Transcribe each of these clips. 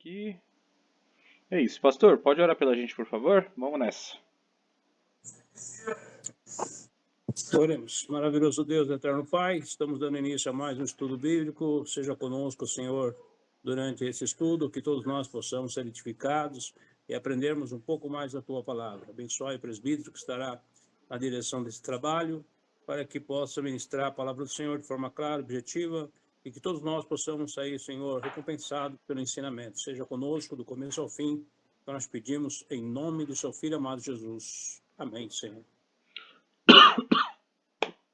aqui. É isso, pastor, pode orar pela gente, por favor? Vamos nessa. Oremos. Maravilhoso Deus, eterno Pai, estamos dando início a mais um estudo bíblico. Seja conosco, Senhor, durante esse estudo, que todos nós possamos ser edificados e aprendermos um pouco mais da Tua palavra. Abençoe o presbítero que estará na direção desse trabalho, para que possa ministrar a palavra do Senhor de forma clara, objetiva, e que todos nós possamos sair, Senhor, recompensados pelo ensinamento. Seja conosco do começo ao fim, que nós pedimos em nome do Seu Filho amado Jesus. Amém, Senhor.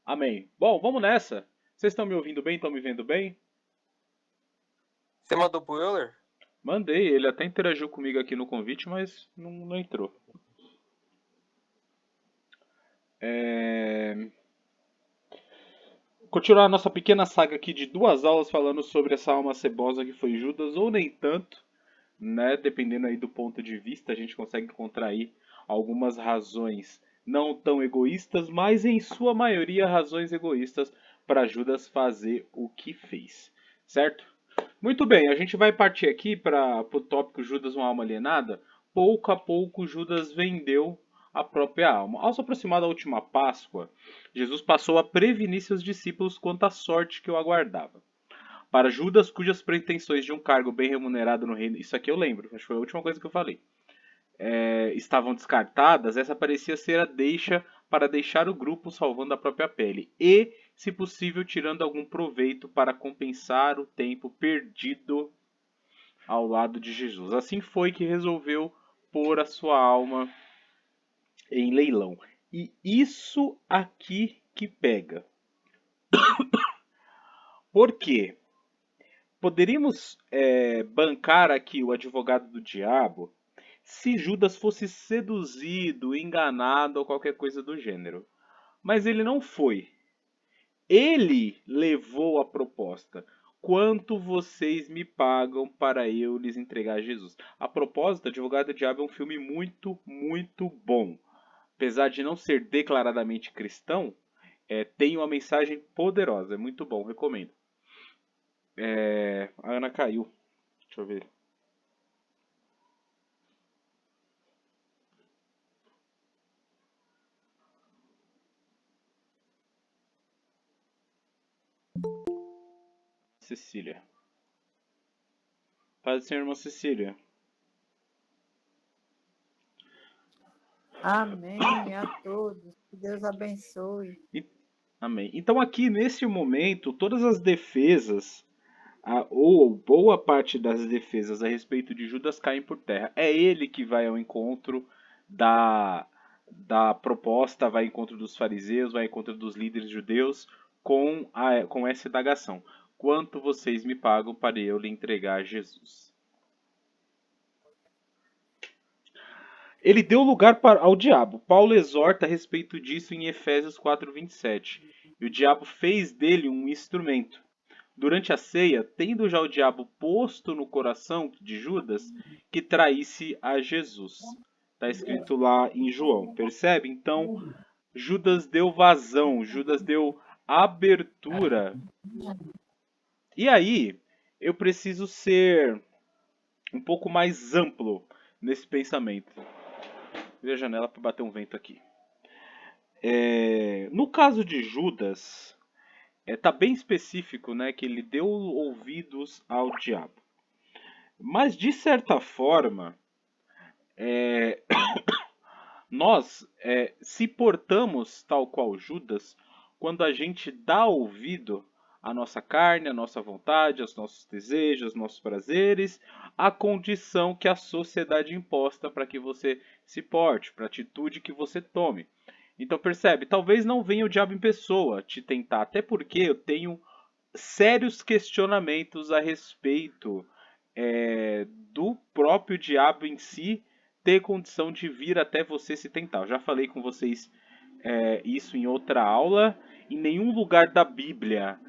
Amém. Bom, vamos nessa. Vocês estão me ouvindo bem? Estão me vendo bem? Você mandou pro Euler? Mandei, ele até interagiu comigo aqui no convite, mas não entrou. Continuar a nossa pequena saga aqui de 2 aulas falando sobre essa alma cebosa que foi Judas, ou nem tanto, né? Dependendo aí do ponto de vista, a gente consegue encontrar aí algumas razões não tão egoístas, mas em sua maioria razões egoístas para Judas fazer o que fez, certo? Muito bem, a gente vai partir aqui para o tópico Judas, uma alma alienada. Pouco a pouco Judas vendeu a própria alma. Ao se aproximar da última Páscoa, Jesus passou a prevenir seus discípulos quanto à sorte que o aguardava. Para Judas, cujas pretensões de um cargo bem remunerado no reino, isso aqui eu lembro, acho que foi a última coisa que eu falei, estavam descartadas, essa parecia ser a deixa para deixar o grupo salvando a própria pele e, se possível, tirando algum proveito para compensar o tempo perdido ao lado de Jesus. Assim foi que resolveu pôr a sua alma em leilão. E isso aqui que pega. Por quê? Poderíamos bancar aqui o advogado do diabo se Judas fosse seduzido, enganado ou qualquer coisa do gênero. Mas ele não foi. Ele levou a proposta. Quanto vocês me pagam para eu lhes entregar Jesus? A propósito, Advogado do Diabo é um filme muito, muito bom. Apesar de não ser declaradamente cristão, tem uma mensagem poderosa. É muito bom, recomendo. A Ana caiu. Deixa eu ver. Cecília. Paz do Senhor, irmã Cecília. Amém a todos. Que Deus abençoe. Amém. Então aqui nesse momento, todas as defesas, ou boa parte das defesas a respeito de Judas caem por terra. É ele que vai ao encontro da proposta, vai ao encontro dos fariseus, vai ao encontro dos líderes judeus com essa indagação. Quanto vocês me pagam para eu lhe entregar Jesus? Ele deu lugar ao diabo. Paulo exorta a respeito disso em Efésios 4:27. E o diabo fez dele um instrumento. Durante a ceia, tendo já o diabo posto no coração de Judas que traísse a Jesus. Está escrito lá em João. Percebe? Então, Judas deu vazão, Judas deu abertura. E aí, eu preciso ser um pouco mais amplo nesse pensamento. Vou a janela para bater um vento aqui. No caso de Judas, tá bem específico, né, que ele deu ouvidos ao diabo. Mas de certa forma, nós se portamos tal qual Judas quando a gente dá ouvido à nossa carne, à nossa vontade, aos nossos desejos, aos nossos prazeres, à condição que a sociedade imposta para que você se porte, para a atitude que você tome. Então percebe, talvez não venha o diabo em pessoa te tentar, até porque eu tenho sérios questionamentos a respeito do próprio diabo em si ter condição de vir até você se tentar. Eu já falei com vocês isso em outra aula. Em nenhum lugar da Bíblia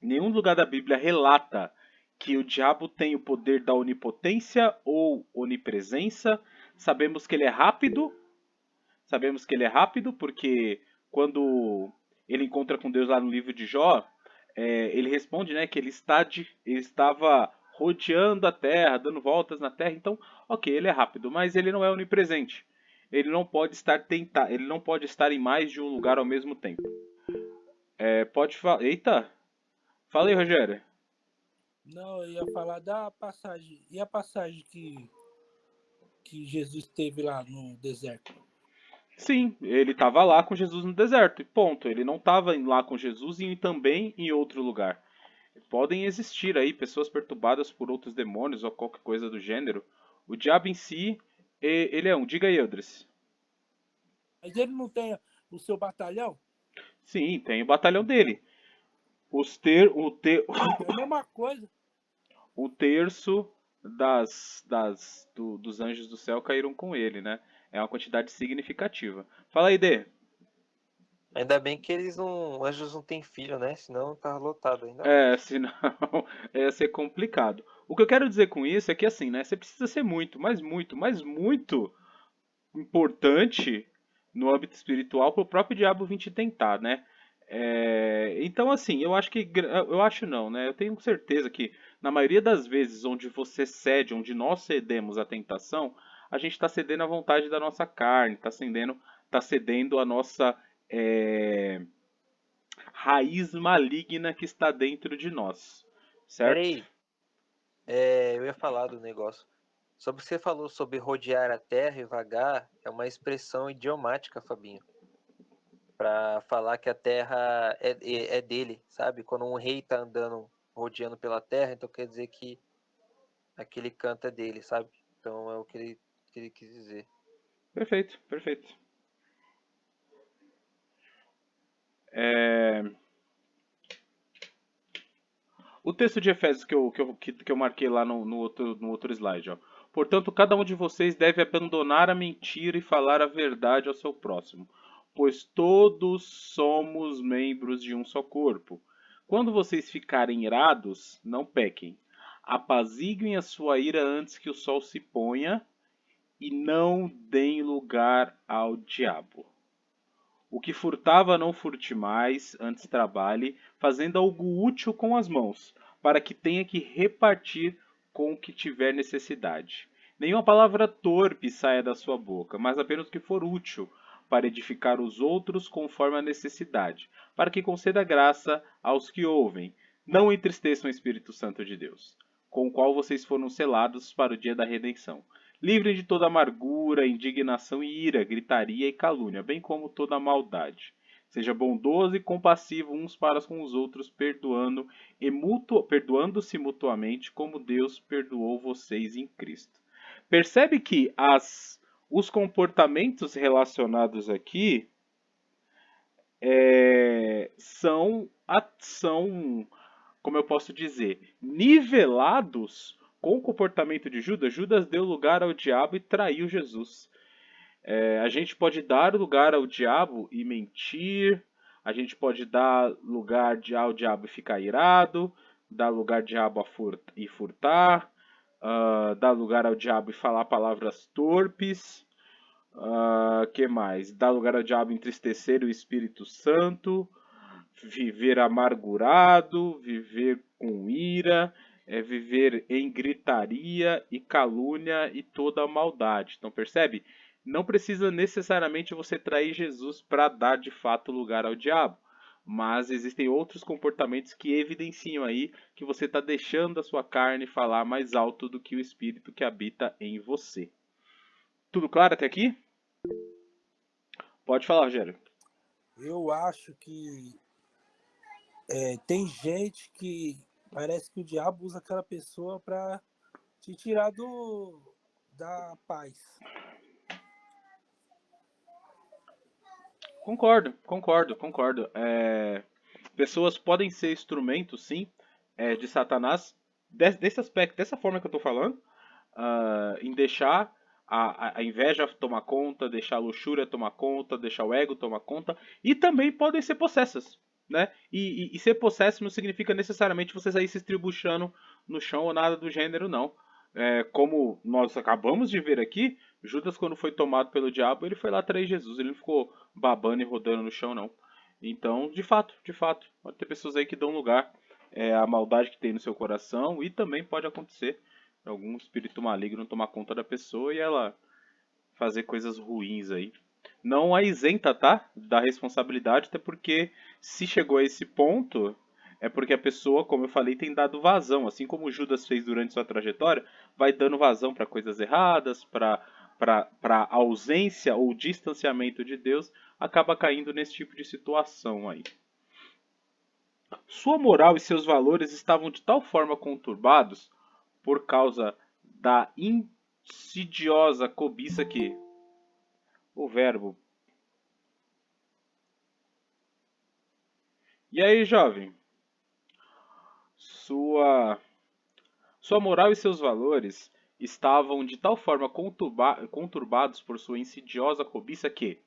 nenhum lugar da Bíblia relata que o diabo tem o poder da onipotência ou onipresença. Sabemos que ele é rápido. Sabemos que ele é rápido porque quando ele encontra com Deus lá no livro de Jó, ele responde, né, que ele estava rodeando a Terra, dando voltas na Terra. Então, ok, ele é rápido, mas ele não é onipresente. Ele não pode estar em mais de um lugar ao mesmo tempo. Pode falar. Eita! Fala aí, Rogério. Não, eu ia falar da passagem. E a passagem que Jesus teve lá no deserto? Sim, ele estava lá com Jesus no deserto, e ponto. Ele não estava lá com Jesus e também em outro lugar. Podem existir aí pessoas perturbadas por outros demônios ou qualquer coisa do gênero. O diabo em si, ele é um. Diga aí, Eudris. Mas ele não tem o seu batalhão? Sim, tem o batalhão dele. É a mesma coisa. O terço dos anjos do céu caíram com ele, né? É uma quantidade significativa. Fala aí, Dê. Ainda bem que anjos não têm filho, né? Senão tá lotado ainda. Senão ia ser complicado. O que eu quero dizer com isso é que assim, né? Você precisa ser muito, mas muito, mas muito importante no âmbito espiritual para o próprio diabo vir te tentar, né? Então, assim, eu acho não, né? Eu tenho certeza que na maioria das vezes onde você cede, onde nós cedemos à tentação, a gente está cedendo à vontade da nossa carne, tá cedendo a nossa é, raiz maligna que está dentro de nós, Pera certo? aí, eu ia falar do negócio. Sobre o que você falou sobre rodear a terra e vagar, é uma expressão idiomática, Fabinho. Pra falar que a terra é dele, sabe? Quando um rei tá andando, rodeando pela terra, então quer dizer que aquele canto é dele, sabe? Então é o que ele quis dizer. Perfeito, perfeito. É, O texto de Efésios que eu marquei lá no outro slide, ó. Portanto, cada um de vocês deve abandonar a mentira e falar a verdade ao seu próximo, pois todos somos membros de um só corpo. Quando vocês ficarem irados, não pequem. Apaziguem a sua ira antes que o sol se ponha e não deem lugar ao diabo. O que furtava não furte mais, antes trabalhe, fazendo algo útil com as mãos, para que tenha que repartir com o que tiver necessidade. Nenhuma palavra torpe saia da sua boca, mas apenas o que for útil, para edificar os outros conforme a necessidade, para que conceda graça aos que ouvem. Não entristeçam o Espírito Santo de Deus, com o qual vocês foram selados para o dia da redenção. Livrem de toda amargura, indignação e ira, gritaria e calúnia, bem como toda maldade. Seja bondoso e compassivo uns para com os outros, perdoando-se mutuamente, como Deus perdoou vocês em Cristo. Percebe que os comportamentos relacionados aqui são, como eu posso dizer, nivelados com o comportamento de Judas. Judas deu lugar ao diabo e traiu Jesus. A gente pode dar lugar ao diabo e mentir, a gente pode dar lugar ao diabo e ficar irado, dar lugar ao diabo e furtar, dar lugar ao diabo e falar palavras torpes, que mais? Dar lugar ao diabo e entristecer o Espírito Santo, viver amargurado, viver com ira, viver em gritaria e calúnia e toda a maldade. Então percebe? Não precisa necessariamente você trair Jesus para dar de fato lugar ao diabo. Mas existem outros comportamentos que evidenciam aí que você está deixando a sua carne falar mais alto do que o Espírito que habita em você. Tudo claro até aqui? Pode falar, Rogério. Eu acho que tem gente que parece que o diabo usa aquela pessoa para te tirar da paz. Concordo. Pessoas podem ser instrumentos, sim, de Satanás, desse aspecto, dessa forma que eu estou falando, em deixar a inveja tomar conta, deixar a luxúria tomar conta, deixar o ego tomar conta, e também podem ser possessas, né? E ser possesso não significa necessariamente você sair se estribuchando no chão ou nada do gênero, não. Como nós acabamos de ver aqui, Judas, quando foi tomado pelo diabo, ele foi lá trair Jesus, ele não ficou babando e rodando no chão, não. Então, de fato, pode ter pessoas aí que dão lugar à maldade que tem no seu coração e também pode acontecer algum espírito maligno tomar conta da pessoa e ela fazer coisas ruins aí. Não a isenta, tá? Da responsabilidade, até porque se chegou a esse ponto, é porque a pessoa, como eu falei, tem dado vazão. Assim como Judas fez durante sua trajetória, vai dando vazão para coisas erradas, para ausência ou distanciamento de Deus, acaba caindo nesse tipo de situação aí. Sua moral e seus valores estavam de tal forma conturbados por causa da insidiosa cobiça que o verbo. E aí, jovem? Sua moral e seus valores estavam de tal forma conturbados por sua insidiosa cobiça que,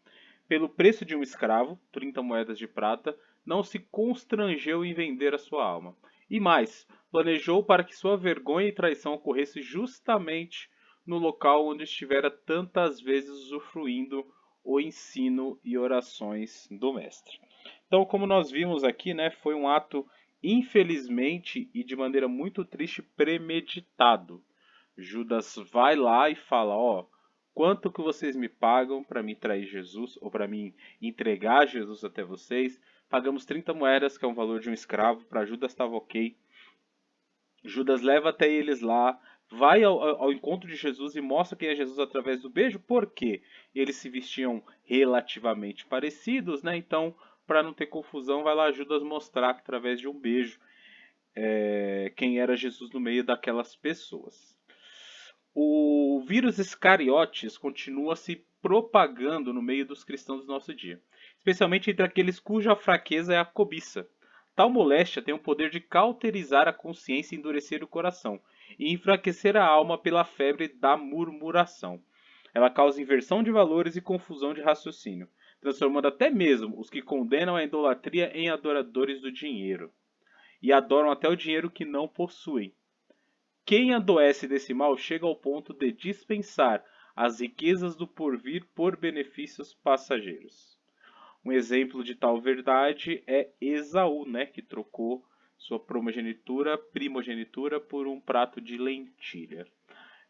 pelo preço de um escravo, 30 moedas de prata, não se constrangeu em vender a sua alma. E mais, planejou para que sua vergonha e traição ocorresse justamente no local onde estivera tantas vezes usufruindo o ensino e orações do Mestre. Então, como nós vimos aqui, né, foi um ato, infelizmente e de maneira muito triste, premeditado. Judas vai lá e fala: ó, quanto que vocês me pagam para me trair Jesus ou para me entregar Jesus até vocês? Pagamos 30 moedas, que é o valor de um escravo. Para Judas estava ok. Judas leva até eles lá, vai ao encontro de Jesus e mostra quem é Jesus através do beijo, porque eles se vestiam relativamente parecidos, né? Então, para não ter confusão, vai lá Judas mostrar através de um beijo quem era Jesus no meio daquelas pessoas. O vírus Iscariotes continua se propagando no meio dos cristãos do nosso dia, especialmente entre aqueles cuja fraqueza é a cobiça. Tal moléstia tem o poder de cauterizar a consciência e endurecer o coração, e enfraquecer a alma pela febre da murmuração. Ela causa inversão de valores e confusão de raciocínio, transformando até mesmo os que condenam a idolatria em adoradores do dinheiro, e adoram até o dinheiro que não possuem. Quem adoece desse mal chega ao ponto de dispensar as riquezas do porvir por benefícios passageiros. Um exemplo de tal verdade é Esaú, né, que trocou sua primogenitura por um prato de lentilha.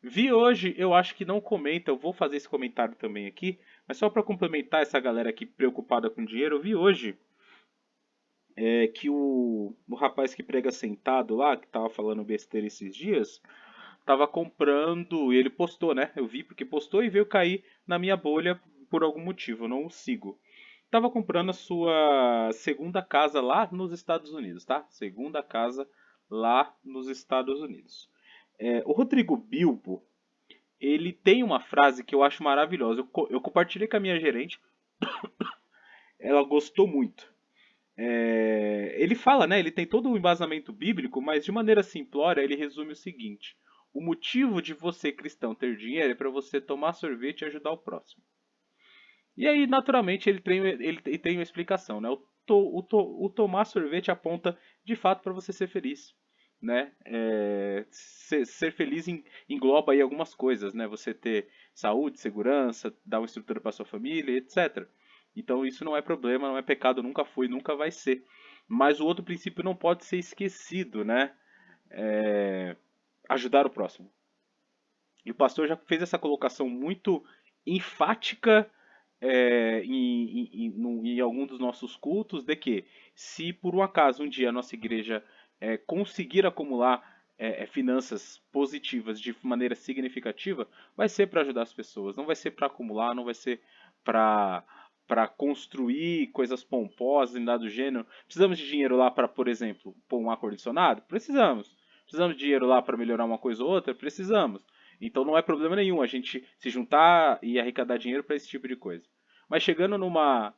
Vi hoje, eu acho que não comenta, eu vou fazer esse comentário também aqui, mas só para complementar essa galera aqui preocupada com dinheiro, eu vi hoje que o rapaz que prega sentado lá, que tava falando besteira esses dias, tava comprando, e ele postou, né? Eu vi porque postou e veio cair na minha bolha por algum motivo, eu não o sigo. Tava comprando a sua segunda casa lá nos Estados Unidos, tá? Segunda casa lá nos Estados Unidos. O Rodrigo Bilbo, ele tem uma frase que eu acho maravilhosa. Eu compartilhei com a minha gerente, ela gostou muito. Ele fala, né? Ele tem todo um embasamento bíblico, mas de maneira simplória ele resume o seguinte: o motivo de você cristão ter dinheiro é para você tomar sorvete e ajudar o próximo. E aí, naturalmente, ele tem uma explicação, né? O tomar sorvete aponta de fato para você ser feliz, né? Ser feliz engloba aí algumas coisas, né? Você ter saúde, segurança, dar uma estrutura para sua família, etc. Então isso não é problema, não é pecado, nunca foi, nunca vai ser. Mas o outro princípio não pode ser esquecido, né? Ajudar o próximo. E o pastor já fez essa colocação muito enfática em algum dos nossos cultos, de que se por um acaso um dia a nossa igreja conseguir acumular finanças positivas de maneira significativa, vai ser para ajudar as pessoas, não vai ser para acumular, não vai ser para construir coisas pomposas e nada do gênero. Precisamos de dinheiro lá para, por exemplo, pôr um ar-condicionado? Precisamos. Precisamos de dinheiro lá para melhorar uma coisa ou outra? Precisamos. Então não é problema nenhum a gente se juntar e arrecadar dinheiro para esse tipo de coisa. Mas chegando numa.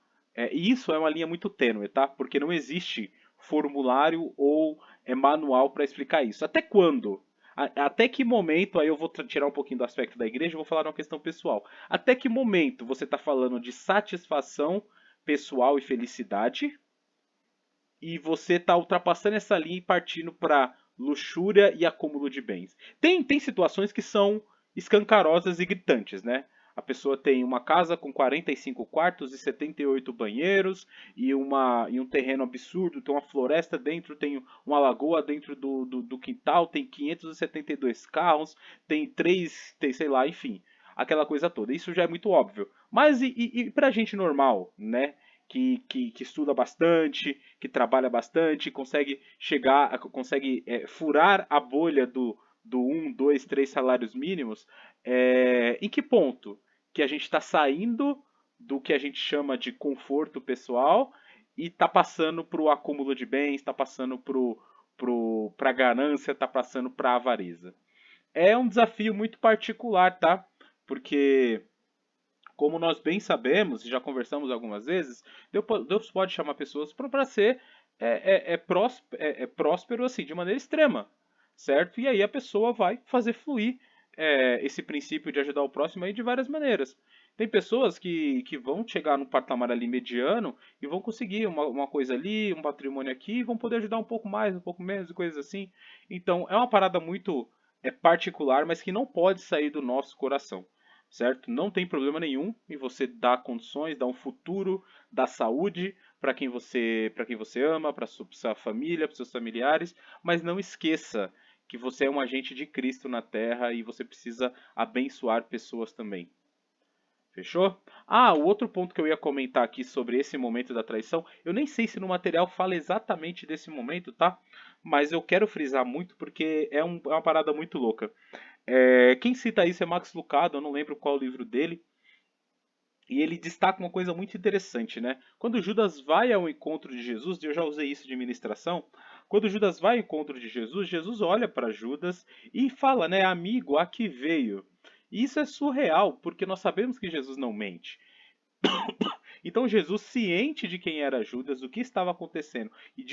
E isso é uma linha muito tênue, tá? Porque não existe formulário ou manual para explicar isso. Até quando? Até que momento, aí eu vou tirar um pouquinho do aspecto da igreja e vou falar de uma questão pessoal. Até que momento você está falando de satisfação pessoal e felicidade e você está ultrapassando essa linha e partindo para luxúria e acúmulo de bens? Tem situações que são escancarosas e gritantes, né? A pessoa tem uma casa com 45 quartos e 78 banheiros e um terreno absurdo, tem uma floresta dentro, tem uma lagoa dentro do quintal, tem 572 carros, tem, sei lá, enfim, aquela coisa toda. Isso já é muito óbvio. Mas e pra gente normal, né? Que estuda bastante, que trabalha bastante, consegue chegar, consegue furar a bolha do 1, 2, 3 salários mínimos, em que ponto que a gente está saindo do que a gente chama de conforto pessoal e está passando para o acúmulo de bens, está passando para a ganância, está passando para a avareza. É um desafio muito particular, tá? Porque, como nós bem sabemos, e já conversamos algumas vezes, Deus pode chamar pessoas para ser próspero assim, de maneira extrema, certo? E aí a pessoa vai fazer fluir esse princípio de ajudar o próximo aí de várias maneiras. Tem pessoas que vão chegar no patamar ali mediano e vão conseguir uma coisa ali, um patrimônio aqui, e vão poder ajudar um pouco mais, um pouco menos, e coisas assim. Então é uma parada muito particular, mas que não pode sair do nosso coração, certo? Não tem problema nenhum em você dar condições, dar um futuro, dar saúde para quem você ama, para sua família, para seus familiares, mas não esqueça que você é um agente de Cristo na Terra e você precisa abençoar pessoas também. Fechou? Ah, o outro ponto que eu ia comentar aqui sobre esse momento da traição, eu nem sei se no material fala exatamente desse momento, tá? Mas eu quero frisar muito porque é uma parada muito louca. Quem cita isso é Max Lucado, eu não lembro qual o livro dele. E ele destaca uma coisa muito interessante, né? Quando Judas vai ao encontro de Jesus, e eu já usei isso de ministração, quando Judas vai ao encontro de Jesus, Jesus olha para Judas e fala, né, amigo, aqui veio. E isso é surreal, porque nós sabemos que Jesus não mente. Então Jesus, ciente de quem era Judas, do que estava acontecendo e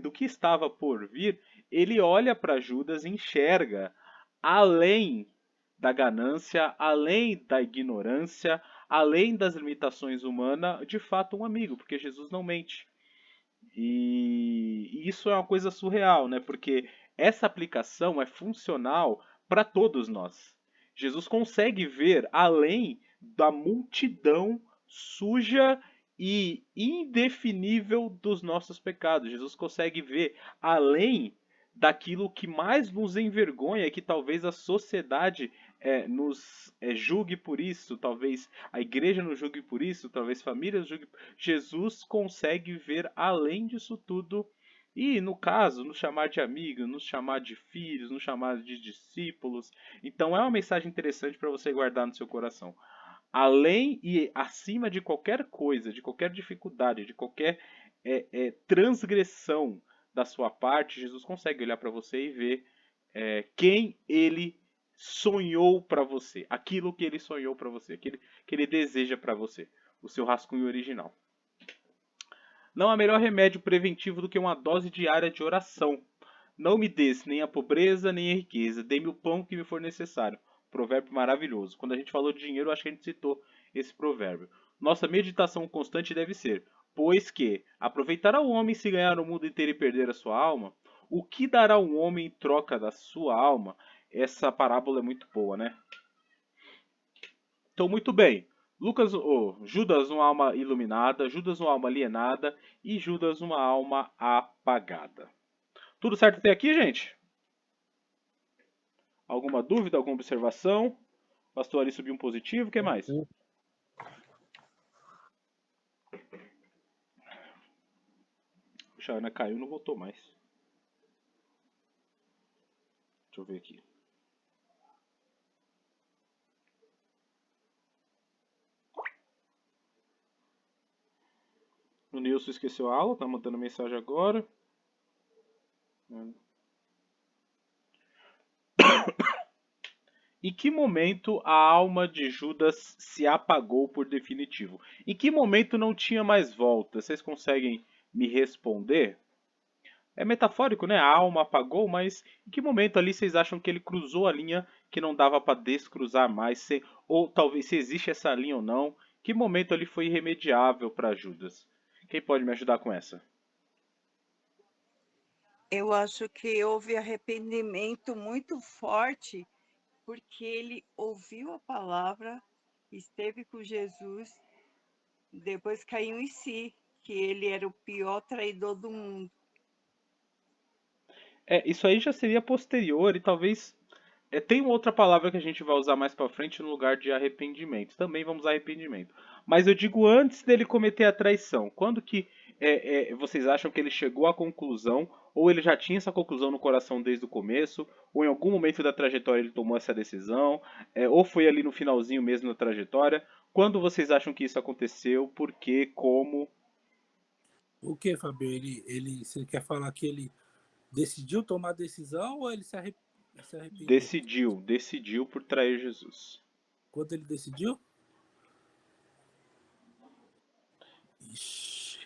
do que estava por vir, ele olha para Judas e enxerga além da ganância, além da ignorância, além das limitações humanas, de fato um amigo, porque Jesus não mente. E isso é uma coisa surreal, né? Porque essa aplicação é funcional para todos nós. Jesus consegue ver além da multidão suja e indefinível dos nossos pecados. Jesus consegue ver além daquilo que mais nos envergonha e que talvez a sociedade nos julgue por isso, talvez a igreja nos julgue por isso, talvez famílias julguem. Jesus consegue ver além disso tudo e, no caso, nos chamar de amigos, nos chamar de filhos, nos chamar de discípulos. Então é uma mensagem interessante para você guardar no seu coração. Além e acima de qualquer coisa, de qualquer dificuldade, de qualquer transgressão da sua parte, Jesus consegue olhar para você e ver quem ele sonhou para você, aquilo que ele sonhou para você, aquilo que ele deseja para você, o seu rascunho original. Não há melhor remédio preventivo do que uma dose diária de oração. Não me des nem a pobreza nem a riqueza, dê-me o pão que me for necessário. Provérbio maravilhoso. Quando a gente falou de dinheiro, acho que a gente citou esse provérbio. Nossa meditação constante deve ser: pois que aproveitará o homem se ganhar o mundo inteiro e perder a sua alma? O que dará um homem em troca da sua alma? Essa parábola é muito boa, né? Então, muito bem. Judas, uma alma iluminada, Judas, uma alma alienada e Judas, uma alma apagada. Tudo certo até aqui, gente? Alguma dúvida, alguma observação? Pastor ali subiu um positivo, o que mais? Puxa, a Ana caiu, não voltou mais. Deixa eu ver aqui. O Nilson esqueceu a aula, tá mandando mensagem agora. Em que momento a alma de Judas se apagou por definitivo? Em que momento não tinha mais volta? Vocês conseguem me responder? É metafórico, né? A alma apagou, mas em que momento ali vocês acham que ele cruzou a linha que não dava para descruzar mais? Ou talvez se existe essa linha ou não? Que momento ali foi irremediável para Judas? Quem pode me ajudar com essa? Eu acho que houve arrependimento muito forte, porque ele ouviu a palavra, esteve com Jesus, depois caiu em si, que ele era o pior traidor do mundo. Isso aí já seria posterior e talvez. Tem uma outra palavra que a gente vai usar mais pra frente no lugar de arrependimento. Também vamos usar arrependimento. Mas eu digo antes dele cometer a traição. Quando que vocês acham que ele chegou à conclusão? Ou ele já tinha essa conclusão no coração desde o começo? Ou em algum momento da trajetória ele tomou essa decisão? Ou foi ali no finalzinho mesmo da trajetória? Quando vocês acham que isso aconteceu? Por quê? Como? O que, Fabio? Você quer falar que ele decidiu tomar a decisão ou ele se arrependeu? Decidiu por trair Jesus. Quando ele decidiu? Ixi,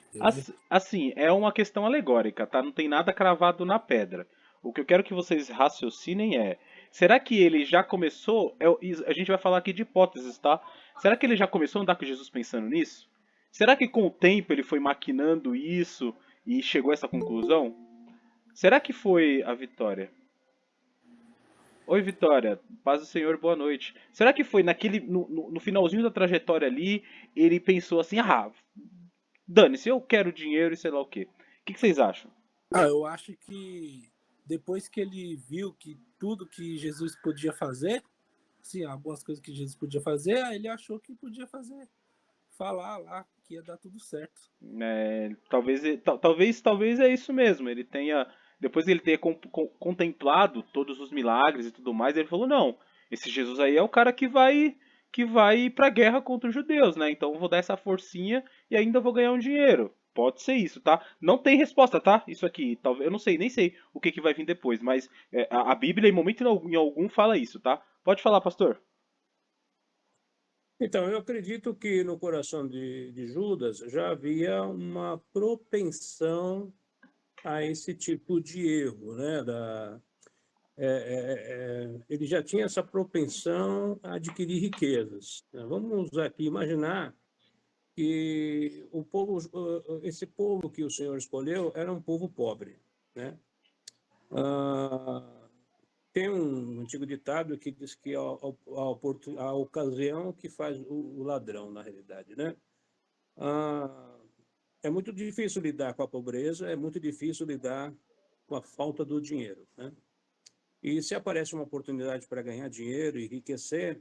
Assim, é uma questão alegórica, tá? Não tem nada cravado na pedra. O que eu quero que vocês raciocinem será que ele já começou? A gente vai falar aqui de hipóteses, tá? Será que ele já começou a andar com Jesus pensando nisso? Será que com o tempo ele foi maquinando isso e chegou a essa conclusão? Será que foi a Vitória? Oi, Vitória. Paz do Senhor, boa noite. Será que foi no finalzinho da trajetória ali, ele pensou assim, dane-se, eu quero dinheiro e sei lá o quê. O que vocês acham? eu acho que depois que ele viu que tudo que Jesus podia fazer, sim, algumas coisas que Jesus podia fazer, aí ele achou que podia falar lá que ia dar tudo certo. Talvez é isso mesmo. Depois ele tenha contemplado todos os milagres e tudo mais, ele falou, não, esse Jesus aí é o cara que vai ir pra guerra contra os judeus, né? Então eu vou dar essa forcinha e ainda vou ganhar um dinheiro. Pode ser isso, tá? Não tem resposta, tá? Isso aqui, talvez, eu não sei, nem sei o que vai vir depois, mas a Bíblia em momento em algum fala isso, tá? Pode falar, pastor. Então, eu acredito que no coração de Judas já havia uma propensão a esse tipo de erro, né? Ele já tinha essa propensão a adquirir riquezas. Vamos aqui imaginar que esse povo que o Senhor escolheu era um povo pobre, né? Tem um antigo ditado que diz que a ocasião que faz o ladrão, na realidade, né? É muito difícil lidar com a pobreza, é muito difícil lidar com a falta do dinheiro, né? E se aparece uma oportunidade para ganhar dinheiro e enriquecer,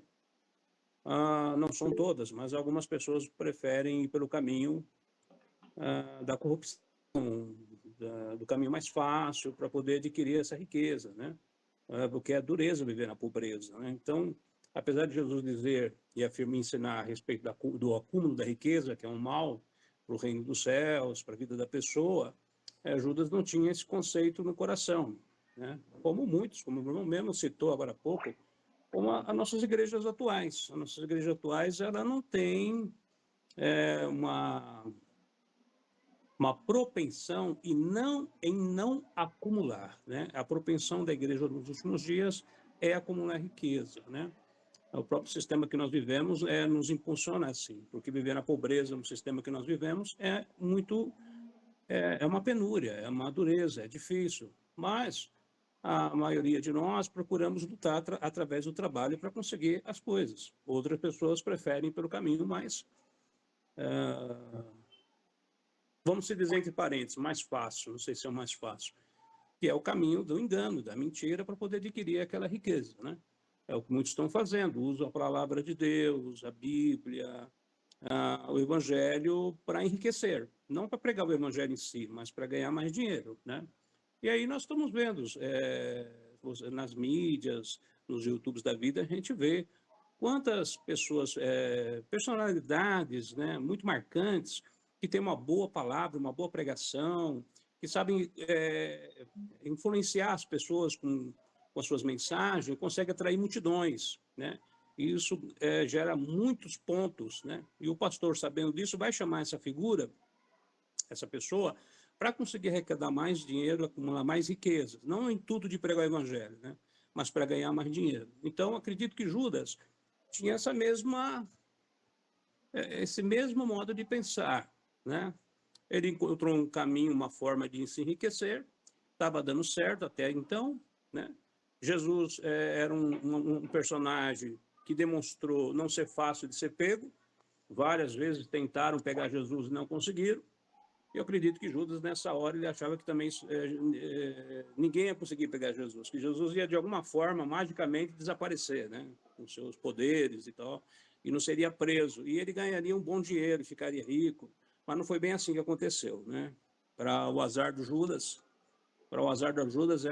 não são todas, mas algumas pessoas preferem ir pelo caminho da corrupção, do caminho mais fácil para poder adquirir essa riqueza, né? Porque é dureza viver na pobreza, né? Então, apesar de Jesus dizer e afirmar, ensinar a respeito do acúmulo da riqueza, que é um mal para o reino dos céus, para a vida da pessoa, Judas não tinha esse conceito no coração, né? Como muitos, como o irmão mesmo citou agora há pouco, como as nossas igrejas atuais. As nossas igrejas atuais, ela não tem uma propensão em não acumular, né? A propensão da igreja nos últimos dias é acumular riqueza, né? O próprio sistema que nós vivemos nos impulsiona assim, porque viver na pobreza no sistema que nós vivemos é uma penúria, é uma dureza, é difícil, mas a maioria de nós procuramos lutar através do trabalho para conseguir as coisas. Outras pessoas preferem pelo caminho mais vamos se dizer entre parênteses, mais fácil, não sei se é o mais fácil, que é o caminho do engano, da mentira, para poder adquirir aquela riqueza, né? É o que muitos estão fazendo, usam a palavra de Deus, a Bíblia, o Evangelho para enriquecer, não para pregar o Evangelho em si, mas para ganhar mais dinheiro, né? E aí nós estamos vendo, nas mídias, nos YouTubes da vida, a gente vê quantas pessoas, personalidades, né, muito marcantes, que têm uma boa palavra, uma boa pregação, que sabem influenciar as pessoas com as suas mensagens, conseguem atrair multidões, né? E isso gera muitos pontos, né? E o pastor, sabendo disso, vai chamar essa figura, essa pessoa, para conseguir arrecadar mais dinheiro, acumular mais riquezas. Não em tudo de pregar o evangelho, né? Mas para ganhar mais dinheiro. Então, acredito que Judas tinha esse mesmo modo de pensar, né? Ele encontrou um caminho, uma forma de se enriquecer, estava dando certo até então, né? Jesus era um personagem que demonstrou não ser fácil de ser pego. Várias vezes tentaram pegar Jesus e não conseguiram. Eu acredito que Judas, nessa hora, ele achava que também ninguém ia conseguir pegar Jesus, que Jesus ia, de alguma forma, magicamente desaparecer, né? Com seus poderes e tal, e não seria preso. E ele ganharia um bom dinheiro, ficaria rico. Mas não foi bem assim que aconteceu, né? Para o azar do Judas,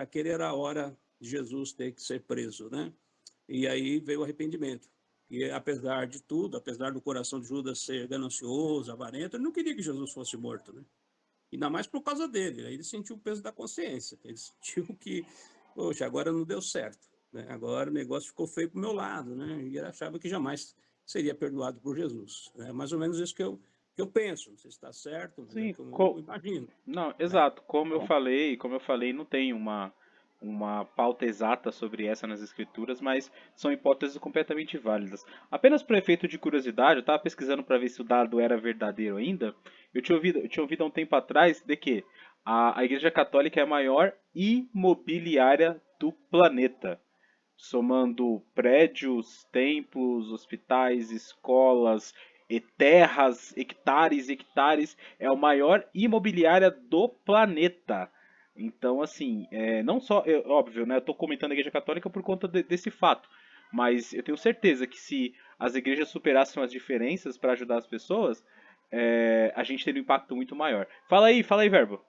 aquele era a hora de Jesus ter que ser preso, né? E aí veio o arrependimento. E apesar de tudo, apesar do coração de Judas ser ganancioso, avarento, ele não queria que Jesus fosse morto, né? Ainda mais por causa dele. Aí ele sentiu o peso da consciência. Ele sentiu que, poxa, agora não deu certo, né? Agora o negócio ficou feio para o meu lado, né? E ele achava que jamais seria perdoado por Jesus. É mais ou menos isso que eu penso. Não sei se está certo, mas é Sim, que eu imagino, não, né? exato. Como eu falei, não tem uma pauta exata sobre essa nas escrituras, mas são hipóteses completamente válidas. Apenas para efeito de curiosidade, eu estava pesquisando para ver se o dado era verdadeiro ainda. Eu tinha ouvido há um tempo atrás de que a Igreja Católica é a maior imobiliária do planeta, somando prédios, templos, hospitais, escolas, terras, hectares, hectares, é a maior imobiliária do planeta. Então, assim, não só, óbvio, né, eu estou comentando a Igreja Católica por conta desse fato, mas eu tenho certeza que se as igrejas superassem as diferenças para ajudar as pessoas, a gente teria um impacto muito maior. Fala aí, Verbo.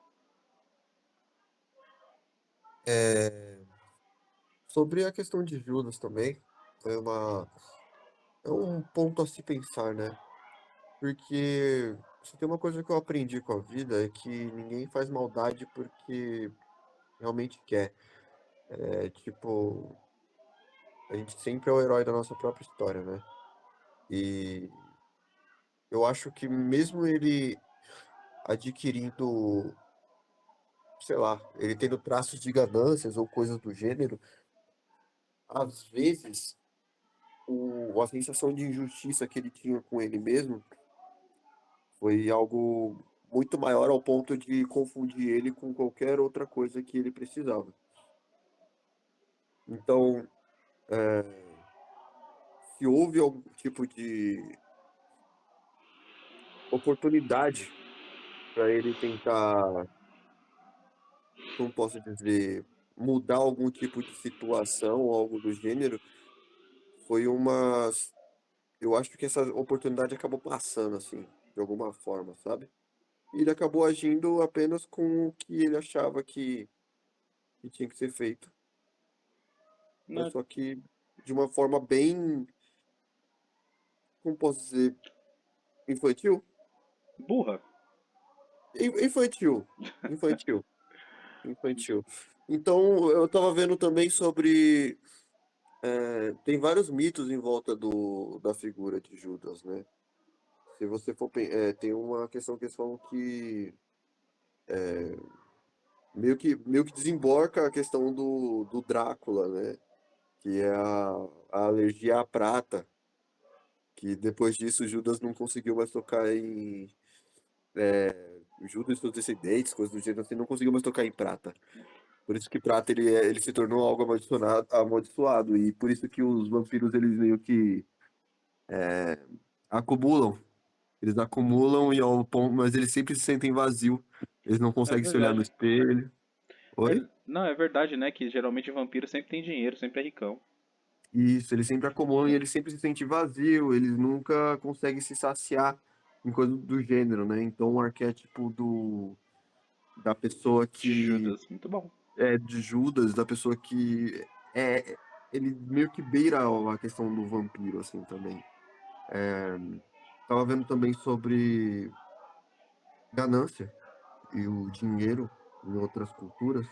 É, sobre a questão de Judas também, é é um ponto a se pensar, né? Porque se tem uma coisa que eu aprendi com a vida é que ninguém faz maldade porque realmente quer. É tipo, a gente sempre é o herói da nossa própria história, né? E eu acho que mesmo ele adquirindo, sei lá, ele tendo traços de ganâncias ou coisas do gênero, às vezes a sensação de injustiça que ele tinha com ele mesmo foi algo muito maior ao ponto de confundir ele com qualquer outra coisa que ele precisava. Então, se houve algum tipo de oportunidade para ele tentar, como posso dizer, mudar algum tipo de situação ou algo do gênero, foi uma. Eu acho que essa oportunidade acabou passando, assim, de alguma forma, sabe? E ele acabou agindo apenas com o que ele achava que tinha que ser feito. Mas Né, só que de uma forma bem, como posso dizer, infantil? burra. Infantil. Infantil. Infantil. Então, eu tava vendo também sobre. Tem vários mitos em volta da figura de Judas, né? Se você for. Tem uma questão que eles falam que meio que desemborca a questão do Drácula, né? Que é a alergia à prata. Que depois disso Judas não conseguiu mais tocar em. Judas e seus descendentes, coisas do gênero assim, não conseguiu mais tocar em prata. Por isso que prata ele se tornou algo amaldiçoado. E por isso que os vampiros eles meio que acumulam. Eles acumulam e ao ponto, mas eles sempre se sentem vazios. Eles não É conseguem se olhar no verdade. espelho. Oi? Não, é verdade, né? Que geralmente vampiro sempre tem dinheiro, sempre é ricão. Isso, eles sempre acumulam e eles sempre se sentem vazio. Eles nunca conseguem se saciar em coisas do gênero, né? Então o arquétipo da pessoa De que Judas, muito bom. é de Judas, da pessoa que é ele meio que beira a questão do vampiro assim também. Tava vendo também sobre ganância e o dinheiro em outras culturas.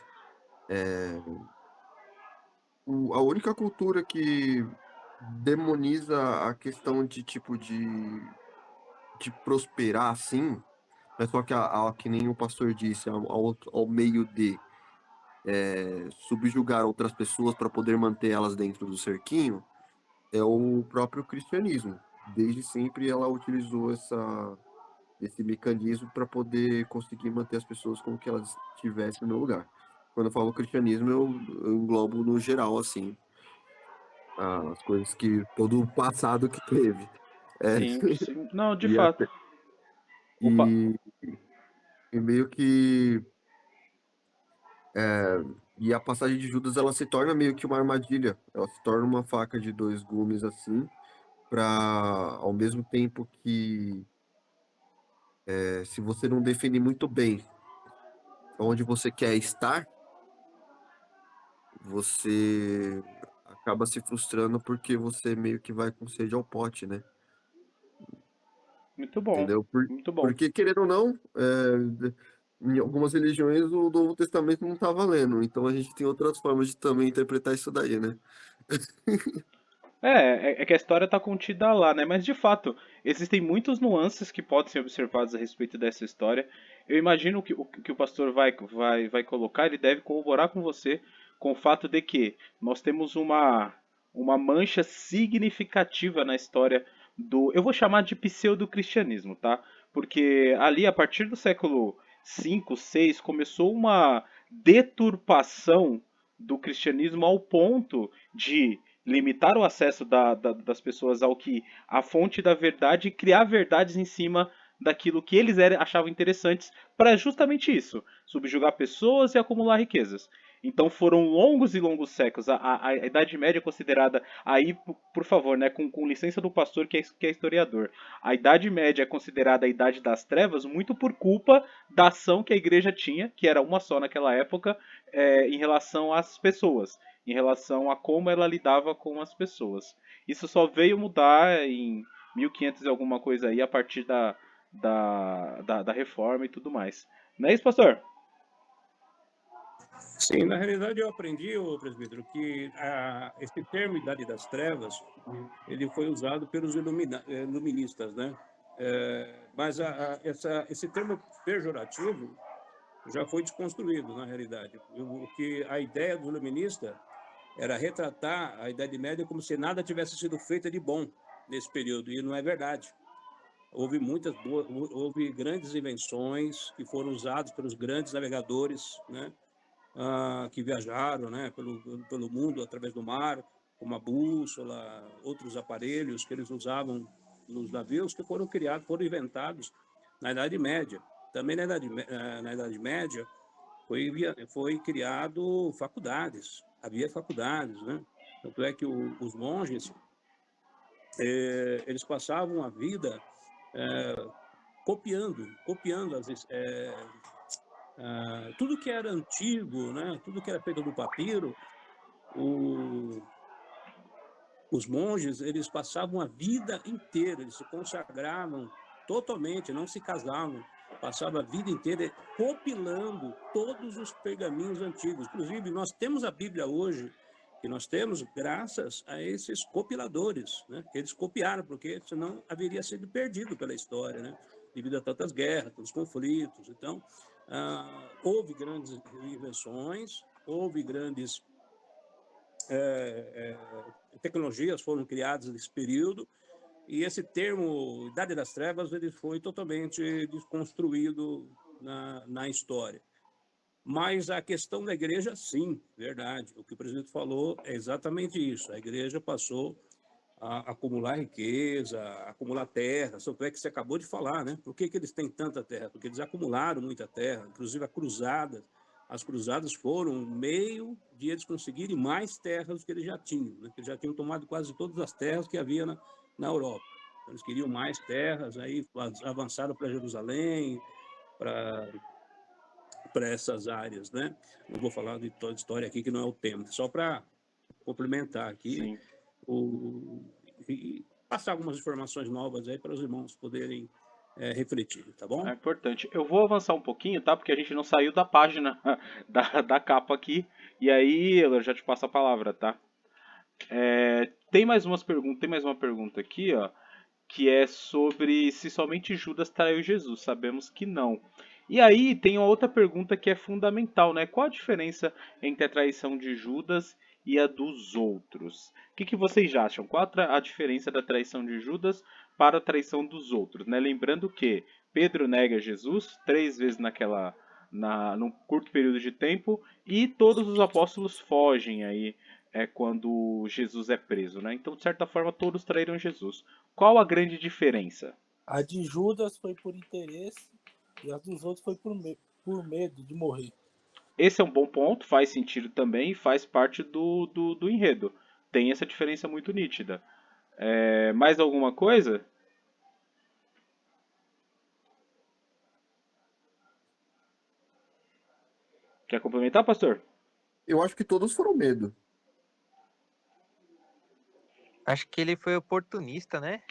A única cultura que demoniza a questão de tipo de prosperar assim, é só que que nem o pastor disse, ao meio de subjugar outras pessoas para poder manter elas dentro do cerquinho, é o próprio cristianismo. Desde sempre ela utilizou esse mecanismo para poder conseguir manter as pessoas como que elas estivessem no meu lugar. Quando eu falo cristianismo, eu englobo no geral, assim. as coisas que todo o passado que teve. É, Sim, sim. Não, de e, fato. até, Opa. e, e meio que é, e a passagem de Judas ela se torna meio que uma armadilha. Ela se torna uma faca de dois gumes assim, para ao mesmo tempo que se você não definir muito bem onde você quer estar, você acaba se frustrando porque você meio que vai com sede ao pote, né? Muito bom. Entendeu? Muito bom. Porque, querendo ou não, em algumas religiões o Novo Testamento não tá valendo. Então a gente tem outras formas de também interpretar isso daí, né? É que a história está contida lá, né? Mas de fato, existem muitas nuances que podem ser observadas a respeito dessa história. Eu imagino que que o pastor vai colocar, ele deve corroborar com você com o fato de que nós temos uma mancha significativa na história do. Eu vou chamar de pseudo-cristianismo, tá? Porque ali, a partir do século V, VI, começou uma deturpação do cristianismo ao ponto de limitar o acesso das pessoas ao que a fonte da verdade e criar verdades em cima daquilo que eles achavam interessantes para justamente isso, subjugar pessoas e acumular riquezas. Então foram longos e longos séculos. A Idade Média é considerada, aí, por favor, né, com licença do pastor que é historiador, a Idade Média é considerada a Idade das Trevas muito por culpa da ação que a igreja tinha, que era uma só naquela época, em relação às pessoas, em relação a como ela lidava com as pessoas. Isso só veio mudar em 1500 e alguma coisa aí, a partir da reforma e tudo mais. Não é isso, pastor? Sim, na realidade eu aprendi, ô presbítero, que esse termo Idade das Trevas, ele foi usado pelos iluministas, né? Mas esse termo pejorativo já foi desconstruído, na realidade. O que a ideia do iluminista era retratar a Idade Média como se nada tivesse sido feito de bom nesse período, e não é verdade. Houve grandes invenções que foram usadas pelos grandes navegadores, né? Que viajaram, né, pelo mundo através do mar, como a bússola, outros aparelhos que eles usavam nos navios que foram criados, foram inventados na Idade Média. Também na Idade Média foi criado faculdades, havia faculdades, né? Tanto é que os monges eles passavam a vida copiando tudo que era antigo, né? Tudo que era feito do papiro, os monges, eles passavam a vida inteira, eles se consagravam totalmente, não se casavam, passavam a vida inteira compilando todos os pergaminhos antigos. Inclusive, nós temos a Bíblia hoje, que nós temos graças a esses compiladores, né? Que eles copiaram, porque senão haveria sido perdido pela história, né? Devido a tantas guerras, tantos conflitos. Então, houve grandes invenções, houve grandes tecnologias foram criadas nesse período, e esse termo Idade das Trevas ele foi totalmente desconstruído na história. Mas a questão da igreja, sim, verdade. O que o presidente falou é exatamente isso. A igreja passou a acumular riqueza, a acumular terra. Tanto é que você acabou de falar, né? Por que eles têm tanta terra? Porque eles acumularam muita terra, inclusive as cruzadas foram um meio de eles conseguirem mais terras do que eles já tinham, né? Eles já tinham tomado quase todas as terras que havia na Europa. Então, eles queriam mais terras, aí avançaram para Jerusalém, para essas áreas, né? Não vou falar de toda a história aqui, que não é o tema, só para complementar aqui Sim. e passar algumas informações novas aí para os irmãos poderem refletir, tá bom? É importante. Eu vou avançar um pouquinho, tá? Porque a gente não saiu da página da capa aqui. E aí eu já te passo a palavra, tá? Tem mais uma pergunta aqui, ó, que é sobre se somente Judas traiu Jesus. Sabemos que não. E aí tem uma outra pergunta que é fundamental, né? Qual a diferença entre a traição de Judas e a dos outros? O que vocês acham? Qual a diferença da traição de Judas para a traição dos outros, né? Lembrando que Pedro nega Jesus 3 vezes num curto período de tempo e todos os apóstolos fogem aí é quando Jesus é preso, né? Então, de certa forma, todos traíram Jesus. Qual a grande diferença? A de Judas foi por interesse e a dos outros foi por medo de morrer. Esse é um bom ponto, faz sentido também e faz parte do enredo. Tem essa diferença muito nítida. Mais alguma coisa? Quer complementar, pastor? Eu acho que todos foram medo. Acho que ele foi oportunista, né?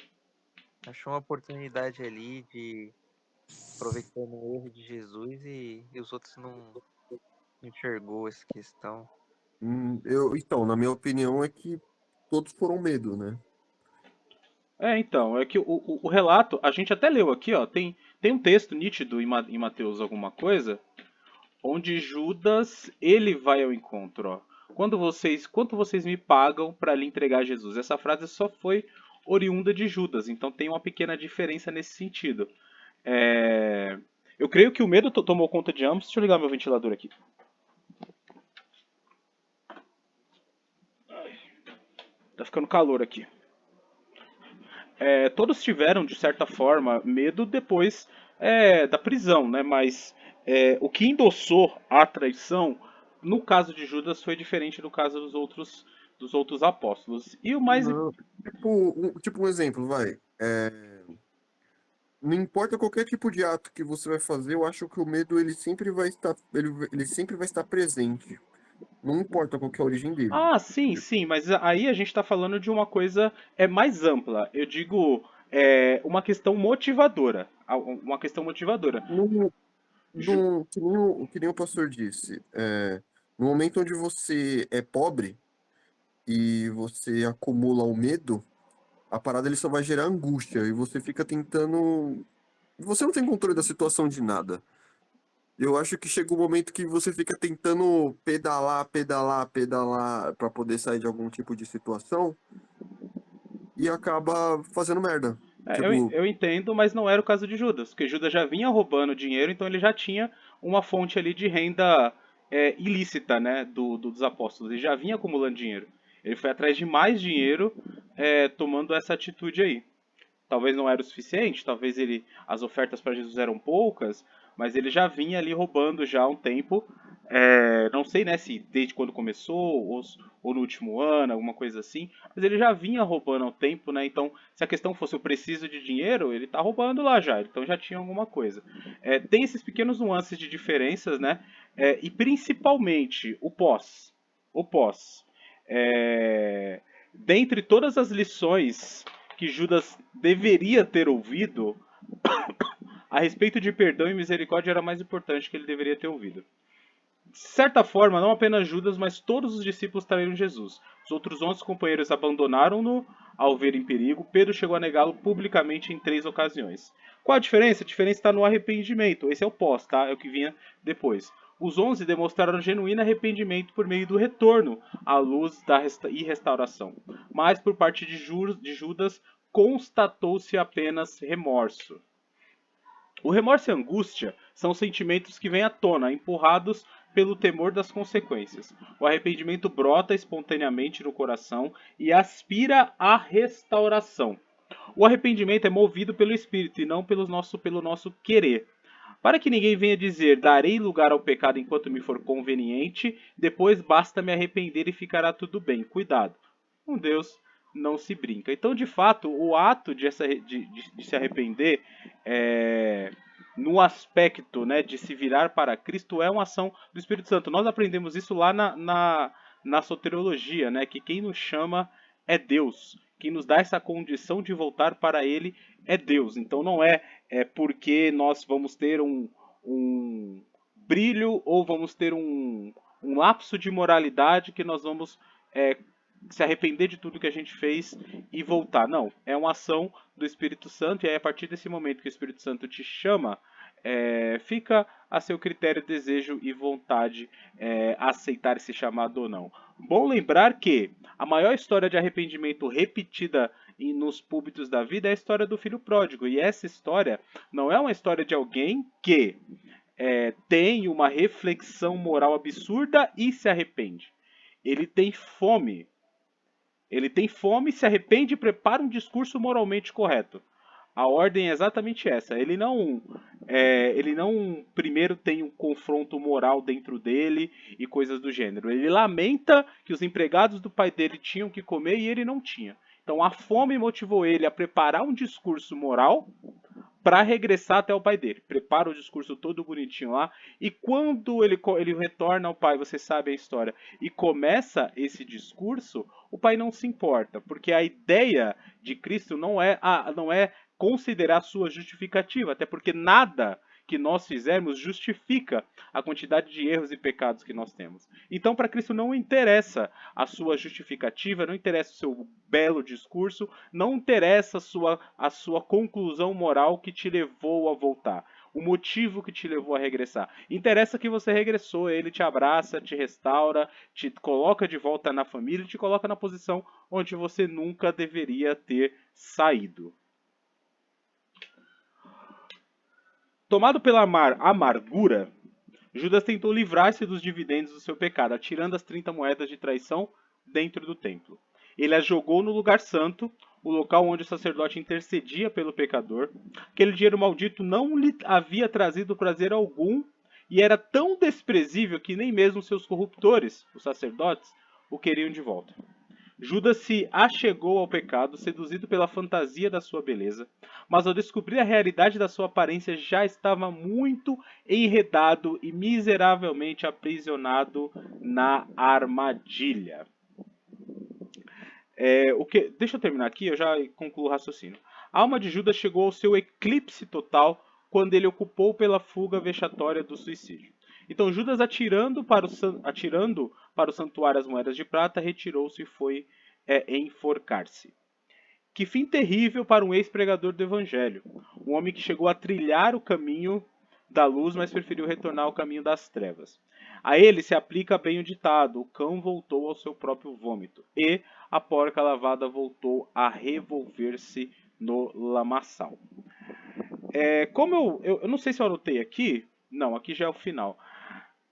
Achou uma oportunidade ali de aproveitando o erro de Jesus e os outros não enxergou essa questão. Então, na minha opinião, é que todos foram medo, né? Então, é que o relato, a gente até leu aqui, ó, tem um texto nítido em Mateus alguma coisa, onde Judas, ele vai ao encontro, ó. Quanto vocês me pagam para lhe entregar Jesus? Essa frase só foi oriunda de Judas, então tem uma pequena diferença nesse sentido. Eu creio que o medo tomou conta de ambos. Deixa eu ligar meu ventilador aqui. Tá ficando calor aqui. Todos tiveram, de certa forma, medo depois da prisão, né? Mas o que endossou a traição, no caso de Judas, foi diferente do caso dos outros apóstolos. E o mais. Não, tipo um exemplo, vai. Não importa qualquer tipo de ato que você vai fazer, eu acho que o medo ele sempre vai estar, ele sempre vai estar presente. Não importa qual que é a origem dele. Ah, sim, sim, mas aí a gente está falando de uma coisa mais ampla. Eu digo uma questão motivadora. Uma questão motivadora. Não, Ju- que nem o pastor disse, no momento onde você é pobre e você acumula o medo, a parada ele só vai gerar angústia e você fica tentando. Você não tem controle da situação de nada. Eu acho que chega um momento que você fica tentando pedalar, pedalar, pedalar para poder sair de algum tipo de situação e acaba fazendo merda. Tipo, eu entendo, mas não era o caso de Judas, porque Judas já vinha roubando dinheiro, então ele já tinha uma fonte ali de renda ilícita, né, dos apóstolos. Ele já vinha acumulando dinheiro. Ele foi atrás de mais dinheiro, tomando essa atitude aí. Talvez não era o suficiente, talvez as ofertas para Jesus eram poucas, mas ele já vinha ali roubando já há um tempo. Não sei, né, se desde quando começou ou no último ano, alguma coisa assim, mas ele já vinha roubando há um tempo, né? Então, se a questão fosse eu preciso de dinheiro, ele tá roubando lá já, então já tinha alguma coisa. Tem esses pequenos nuances de diferenças, né? E principalmente o pós. O pós. Dentre todas as lições que Judas deveria ter ouvido, a respeito de perdão e misericórdia era mais importante que ele deveria ter ouvido. De certa forma, não apenas Judas, mas todos os discípulos traíram Jesus. Os outros 11 companheiros abandonaram-no ao ver em perigo. Pedro chegou a negá-lo publicamente em 3 ocasiões. Qual a diferença? A diferença está no arrependimento. Esse é o pós, tá? É o que vinha depois. Os 11 demonstraram genuíno arrependimento por meio do retorno à luz e restauração. Mas por parte de Judas, constatou-se apenas remorso. O remorso e a angústia são sentimentos que vêm à tona, empurrados pelo temor das consequências. O arrependimento brota espontaneamente no coração e aspira à restauração. O arrependimento é movido pelo Espírito e não pelo nosso querer. Para que ninguém venha dizer, darei lugar ao pecado enquanto me for conveniente, depois basta me arrepender e ficará tudo bem. Cuidado. Com Deus não se brinca. Então, de fato, o ato de se arrepender no aspecto, né, de se virar para Cristo é uma ação do Espírito Santo. Nós aprendemos isso lá na soteriologia, né, que quem nos chama é Deus. Quem nos dá essa condição de voltar para Ele é Deus. Então não é porque nós vamos ter um brilho ou vamos ter um lapso de moralidade que nós vamos se arrepender de tudo que a gente fez e voltar. Não, é uma ação do Espírito Santo, e aí a partir desse momento que o Espírito Santo te chama, fica a seu critério, desejo e vontade aceitar esse chamado ou não. Bom lembrar que a maior história de arrependimento repetida nos púlpitos da vida é a história do filho pródigo, e essa história não é uma história de alguém que tem uma reflexão moral absurda e se arrepende. Ele tem fome. Ele tem fome, se arrepende e prepara um discurso moralmente correto. A ordem é exatamente essa. Ele não primeiro tem um confronto moral dentro dele e coisas do gênero. Ele lamenta que os empregados do pai dele tinham que comer e ele não tinha. Então a fome motivou ele a preparar um discurso moral para regressar até o pai dele. Prepara o discurso todo bonitinho lá. E quando ele retorna ao pai, você sabe a história, e começa esse discurso, o pai não se importa. Porque a ideia de Cristo não é considerar sua justificativa. Até porque nada que nós fizermos justifica a quantidade de erros e pecados que nós temos. Então, para Cristo não interessa a sua justificativa, não interessa o seu belo discurso, não interessa a sua conclusão moral que te levou a voltar, o motivo que te levou a regressar. Interessa que você regressou, ele te abraça, te restaura, te coloca de volta na família, te coloca na posição onde você nunca deveria ter saído. Tomado pela amargura, Judas tentou livrar-se dos dividendos do seu pecado, atirando as 30 moedas de traição dentro do templo. Ele as jogou no lugar santo, o local onde o sacerdote intercedia pelo pecador. Aquele dinheiro maldito não lhe havia trazido prazer algum e era tão desprezível que nem mesmo seus corruptores, os sacerdotes, o queriam de volta. Judas se achegou ao pecado, seduzido pela fantasia da sua beleza, mas ao descobrir a realidade da sua aparência já estava muito enredado e miseravelmente aprisionado na armadilha. Deixa eu terminar aqui, eu já concluo o raciocínio. A alma de Judas chegou ao seu eclipse total quando ele ocupou pela fuga vexatória do suicídio. Então Judas, atirando para o santuário as moedas de prata, retirou-se e foi enforcar-se. Que fim terrível para um ex-pregador do evangelho. Um homem que chegou a trilhar o caminho da luz, mas preferiu retornar ao caminho das trevas. A ele se aplica bem o ditado: o cão voltou ao seu próprio vômito, e a porca lavada voltou a revolver-se no lamaçal. Como eu não sei se eu anotei aqui, não, aqui já é o final.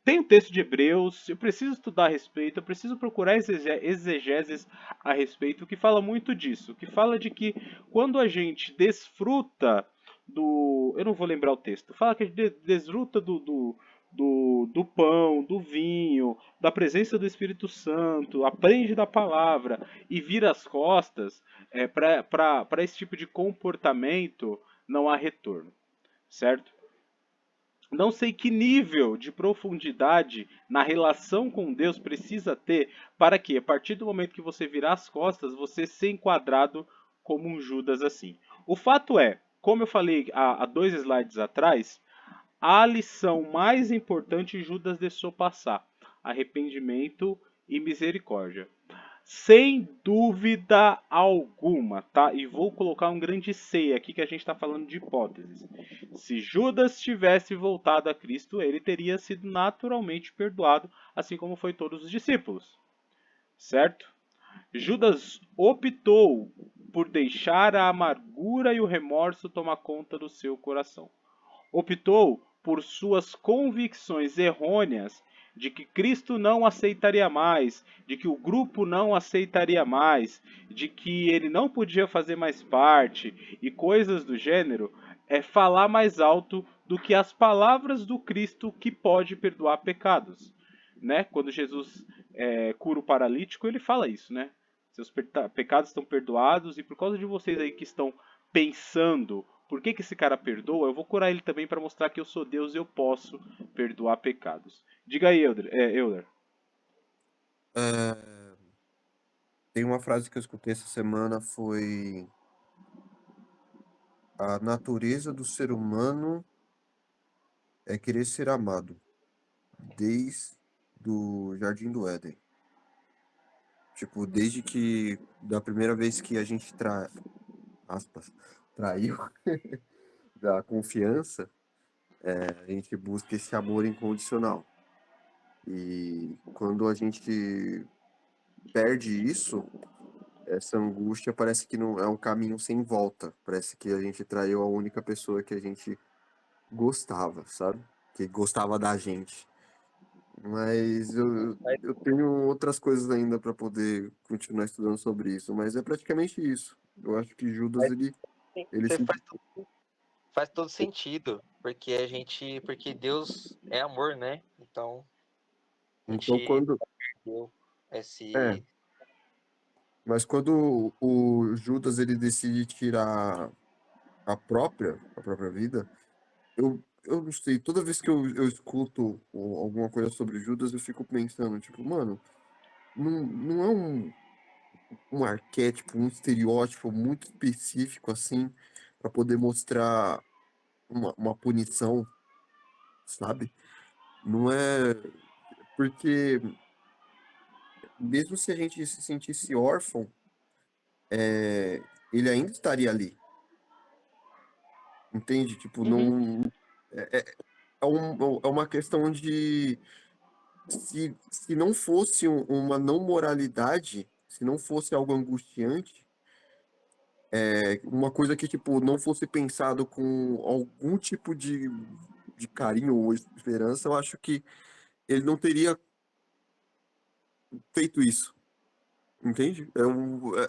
Tem o texto de Hebreus, eu preciso estudar a respeito, eu preciso procurar exegeses a respeito, que fala muito disso, que fala de que quando a gente desfruta do... Eu não vou lembrar o texto. Fala que a gente desfruta do pão, do vinho, da presença do Espírito Santo, aprende da palavra e vira as costas, para esse tipo de comportamento não há retorno, certo? Não sei que nível de profundidade na relação com Deus precisa ter para que, a partir do momento que você virar as costas, você ser enquadrado como um Judas assim. O fato é, como eu falei há 2 slides atrás, a lição mais importante Judas deixou passar: arrependimento e misericórdia. Sem dúvida alguma, tá? E vou colocar um grande C aqui, que a gente está falando de hipóteses. Se Judas tivesse voltado a Cristo, ele teria sido naturalmente perdoado, assim como foi todos os discípulos. Certo? Judas optou por deixar a amargura e o remorso tomar conta do seu coração. Optou por suas convicções errôneas de que Cristo não aceitaria mais, de que o grupo não aceitaria mais, de que ele não podia fazer mais parte e coisas do gênero, falar mais alto do que as palavras do Cristo que pode perdoar pecados. Né? Quando Jesus cura o paralítico, ele fala isso, né? Seus pecados estão perdoados, e por causa de vocês aí que estão pensando por que esse cara perdoa, eu vou curar ele também para mostrar que eu sou Deus e eu posso perdoar pecados. Diga aí, Euler. Tem uma frase que eu escutei essa semana, foi: a natureza do ser humano é querer ser amado, desde o Jardim do Éden. Tipo, desde que, da primeira vez que a gente traiu da confiança, a gente busca esse amor incondicional. E quando a gente perde isso, essa angústia parece que não é um caminho sem volta. Parece que a gente traiu a única pessoa que a gente gostava, sabe? Que gostava da gente. Mas Mas eu tenho outras coisas ainda para poder continuar estudando sobre isso, mas é praticamente isso. Eu acho que Judas mas sim, ele se. faz todo sentido, porque Deus é amor, né? Então a Então gente quando. deu É, esse. mas quando o Judas ele decide tirar a própria vida, eu não sei, toda vez que eu escuto alguma coisa sobre Judas, eu fico pensando, tipo, mano, não é um arquétipo, um estereótipo muito específico assim, para poder mostrar uma punição, sabe? Não é porque mesmo se a gente se sentisse órfão, ele ainda estaria ali, entende? Tipo, Uhum. não é uma questão de se não fosse uma não moralidade, se não fosse algo angustiante, uma coisa que tipo não fosse pensado com algum tipo de carinho ou esperança, eu acho que ele não teria feito isso, entende?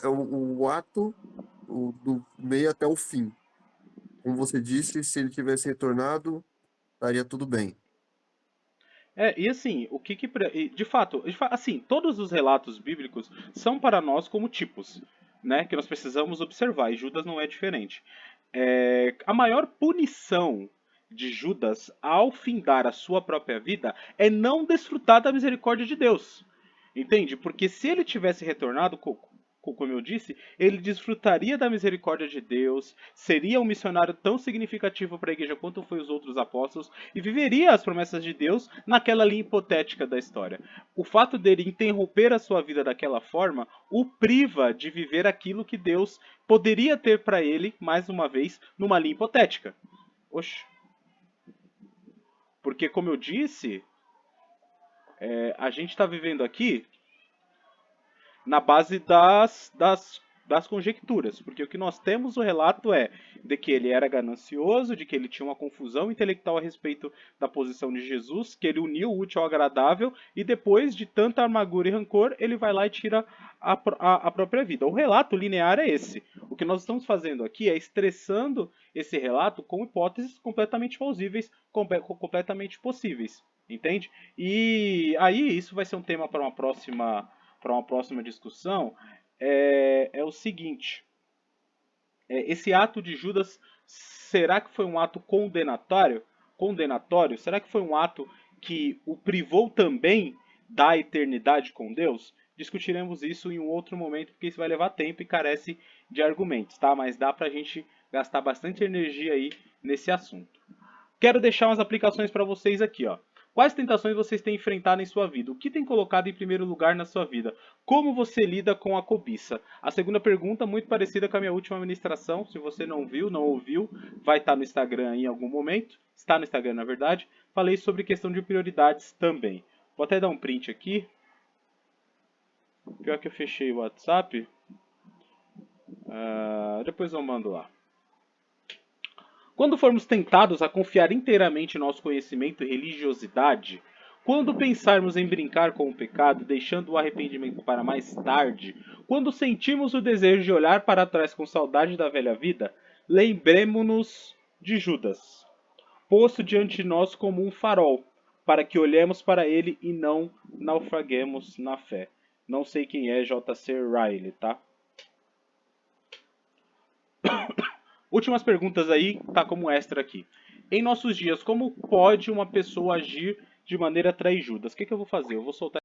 O ato do meio até o fim. Como você disse, se ele tivesse retornado, estaria tudo bem. E assim, o que que assim, todos os relatos bíblicos são para nós como tipos, né, que nós precisamos observar, e Judas não é diferente. A maior punição de Judas ao findar a sua própria vida é não desfrutar da misericórdia de Deus. Entende? Porque se ele tivesse retornado, como eu disse, ele desfrutaria da misericórdia de Deus, seria um missionário tão significativo para a igreja quanto foi os outros apóstolos e viveria as promessas de Deus naquela linha hipotética da história. O fato dele interromper a sua vida daquela forma o priva de viver aquilo que Deus poderia ter para ele, mais uma vez, numa linha hipotética. Oxe. Porque, como eu disse, a gente está vivendo aqui na base das conjecturas, porque o que nós temos o relato é de que ele era ganancioso, de que ele tinha uma confusão intelectual a respeito da posição de Jesus, que ele uniu o útil ao agradável e depois de tanta amargura e rancor, ele vai lá e tira a própria vida. O relato linear é esse. O que nós estamos fazendo aqui é estressando esse relato com hipóteses completamente plausíveis, completamente possíveis. Entende? E aí isso vai ser um tema para uma próxima discussão, é o seguinte: esse ato de Judas, será que foi um ato condenatório? Condenatório? Será que foi um ato que o privou também da eternidade com Deus? Discutiremos isso em um outro momento, porque isso vai levar tempo e carece de argumentos, tá? Mas dá pra gente gastar bastante energia aí nesse assunto. Quero deixar umas aplicações para vocês aqui, ó. Quais tentações vocês têm enfrentado em sua vida? O que tem colocado em primeiro lugar na sua vida? Como você lida com a cobiça? A segunda pergunta, muito parecida com a minha última ministração. Se você não viu, não ouviu, vai estar no Instagram em algum momento. Está no Instagram, na verdade. Falei sobre questão de prioridades também. Vou até dar um print aqui. Pior que eu fechei o WhatsApp. Depois eu mando lá. Quando formos tentados a confiar inteiramente em nosso conhecimento e religiosidade, quando pensarmos em brincar com o pecado, deixando o arrependimento para mais tarde, quando sentimos o desejo de olhar para trás com saudade da velha vida, lembremo-nos de Judas, posto diante de nós como um farol, para que olhemos para ele e não naufraguemos na fé. Não sei quem é J.C. Riley, tá? Últimas perguntas aí, tá como extra aqui. Em nossos dias, como pode uma pessoa agir de maneira a trair Judas? O que eu vou fazer? Eu vou soltar